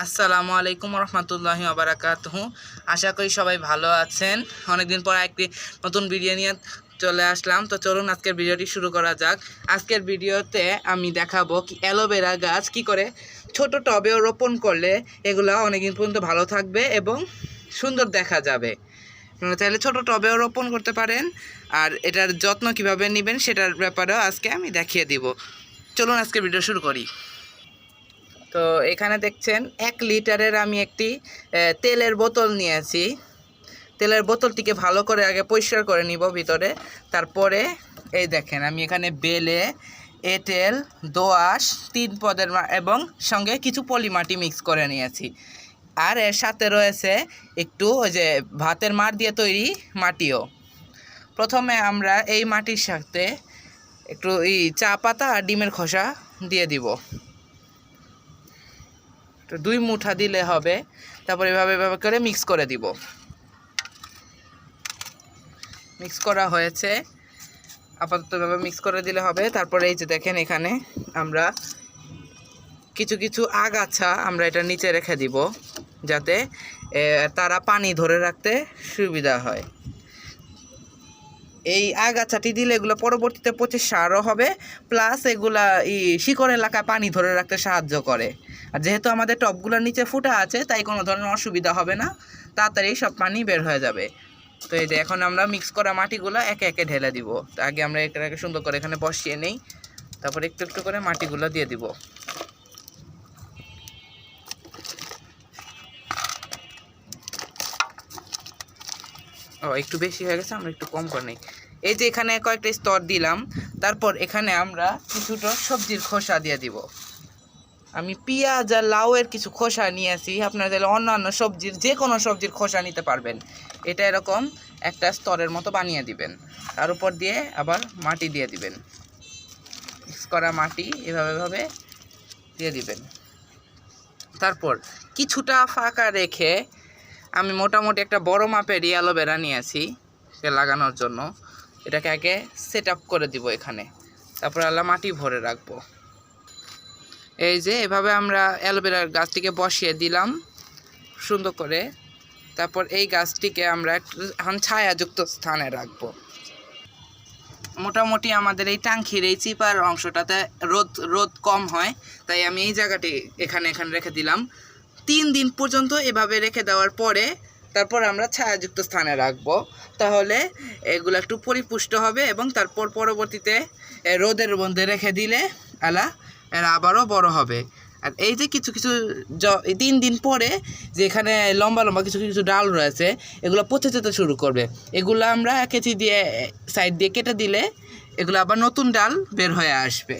আসসালামু আলাইকুম রহমতুল্লাহি ওবারাকাতুহু। আশা করি সবাই ভালো আছেন। অনেকদিন পর একটি নতুন ভিডিও নিয়ে চলে আসলাম। তো চলুন আজকের ভিডিওটি শুরু করা যাক। আজকের ভিডিওতে আমি দেখাবো কি অ্যালোভেরা গাছ কি করে ছোট টবেও রোপণ করলে এগুলো অনেকদিন পর্যন্ত ভালো থাকবে এবং সুন্দর দেখা যাবে। আপনারা চাইলে ছোট টবেও রোপণ করতে পারেন, আর এটার যত্ন কিভাবে নেবেন সেটার ব্যাপারেও আজকে আমি দেখিয়ে দিব। চলুন আজকের ভিডিও শুরু করি। তো এখানে দেখছেন 1 লিটারের আমি একটি তেলের বোতল নিয়েছি। তেলের বোতলটিকে ভালো করে আগে পরিষ্কার করে নিব ভিতরে। তারপরে এই দেখেন আমি এখানে বেলে, এঁটেল, দোআঁশ 3 পদের এবং সঙ্গে কিছু পলিমাটি মিক্স করে নিয়েছি। আর এর সাথে রয়েছে একটু ওই যে ভাতের মাড় দিয়ে তৈরি মাটিও। প্রথমে আমরা এই মাটির সাথে একটু চা পাতা আর ডিমের খোসা দিয়ে দিব। তো 2 মুঠা দিলে হবে। তারপর এভাবে করে মিক্স করে দিব। মিক্স করা হয়েছে, আপাতত এভাবে মিক্স করে দিলে হবে। তারপরে এই যে দেখেন এখানে আমরা কিছু আগাছা আমরা এটা নিচে রেখে দিব, যাতে তারা পানি ধরে রাখতে সুবিধা হয়। এই আগাছাটি দিলে এগুলো পরবর্তীতে পচে সারও হবে, প্লাস এগুলা শিকড় এলাকায় পানি ধরে রাখতে সাহায্য করে। আর যেহেতু আমাদের টবগুলোর নিচে ফুটা আছে, তাই কোনো ধরনের অসুবিধা হবে না, তাড়াতাড়ি সব পানি বের হয়ে যাবে। তো এই যে এখন আমরা মিক্স করা মাটিগুলো একে একে ঢেলে দিব। তো আগে আমরা একে সুন্দর করে এখানে বসিয়ে নেই, তারপর একটু একটু করে মাটিগুলো দিয়ে দিব। ও একটু বেশি হয়ে গেছে, আমরা একটু কম করে নিই। এই যে এখানে কয়েকটা স্তর দিলাম। তারপর এখানে আমরা কিছুটা সবজির খোসা দিয়ে দিব। আমি পেঁয়াজ আর লাউয়ের কিছু খোসা নিয়েছি। আপনারা তাহলে অন্যান্য সবজির যে কোনো সবজির খোসা নিতে পারবেন। এটা এরকম একটা স্তরের মতো বানিয়ে দিবেন। তার উপর দিয়ে আবার মাটি দিয়ে দিবেন। মিক্স করা মাটি এভাবে দিয়ে দিবেন। তারপর কিছুটা ফাঁকা রেখে আমি মোটামুটি একটা বড় মাপের অ্যালোভেরা নিয়েছি লাগানোর জন্য। এটাকে আগে সেট আপ করে দিব এখানে, তারপর আলা মাটি ভরে রাখবো। এই যে এভাবে আমরা অ্যালোভেরার গাছটিকে বসিয়ে দিলাম সুন্দর করে। তারপর এই গাছটিকে আমরা এখন ছায়াযুক্ত স্থানে রাখবো। মোটামুটি আমাদের এই টাঙ্কির এই চিপার অংশটাতে রোদ কম হয়, তাই আমি এই জায়গাটি এখানে রেখে দিলাম। 3 দিন পর্যন্ত এভাবে রেখে দেওয়ার পরে তারপর আমরা ছায়াযুক্ত স্থানে রাখবো। তাহলে এগুলো একটু পরিপুষ্ট হবে এবং তারপর পরবর্তীতে রোদের মধ্যে রেখে দিলে এরা আবারও বড় হবে। আর এই যে কিছু 3 দিন পরে যে এখানে লম্বা কিছু ডাল রয়েছে, এগুলো পচে যেতে শুরু করবে। এগুলো আমরা কেচি দিয়ে সাইড দিয়ে কেটে দিলে এগুলো আবার নতুন ডাল বের হয়ে আসবে।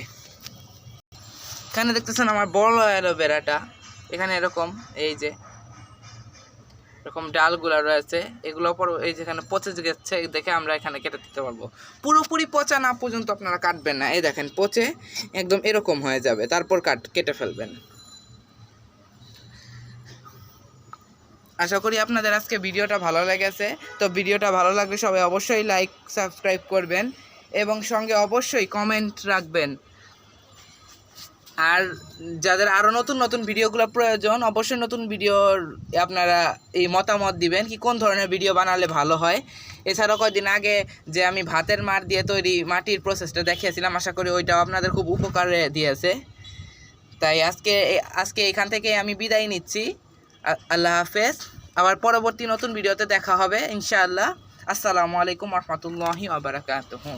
এখানে দেখতেছেন আমার বড় অ্যালোভেরাটা, এখানে এরকম এই যে এরকম ডালগুলো রয়েছে। এগুলো পর এই যেখানে পচে গেছে দেখে আমরা এখানে কেটে দিতে পারবো। পুরোপুরি পচা না পর্যন্ত আপনারা কাটবেন না। এই দেখেন পচে একদম এরকম হয়ে যাবে, তারপর কেটে ফেলবেন। আশা করি আপনাদের আজকে ভিডিওটা ভালো লেগেছে। তো ভিডিওটা ভালো লাগলে সবাই অবশ্যই লাইক সাবস্ক্রাইব করবেন এবং সঙ্গে অবশ্যই কমেন্ট রাখবেন। আর যাদের আরও নতুন ভিডিওগুলো প্রয়োজন, অবশ্যই নতুন ভিডিওর আপনারা এই মতামত দিবেন কি কোন ধরনের ভিডিও বানালে ভালো হয়। এছাড়াও কয়েকদিন আগে যে আমি ভাতের মাড় দিয়ে তৈরি মাটির প্রসেসটা দেখিয়েছিলাম, আশা করি ওইটাও আপনাদের খুব উপকারে দিয়েছে। তাই আজকে এখান থেকে আমি বিদায় নিচ্ছি। আল্লাহ হাফেজ। আবার পরবর্তী নতুন ভিডিওতে দেখা হবে ইনশাআল্লাহ। আসসালামু আলাইকুম রহমতুল্লাহি ওয়া বারাকাতুহু।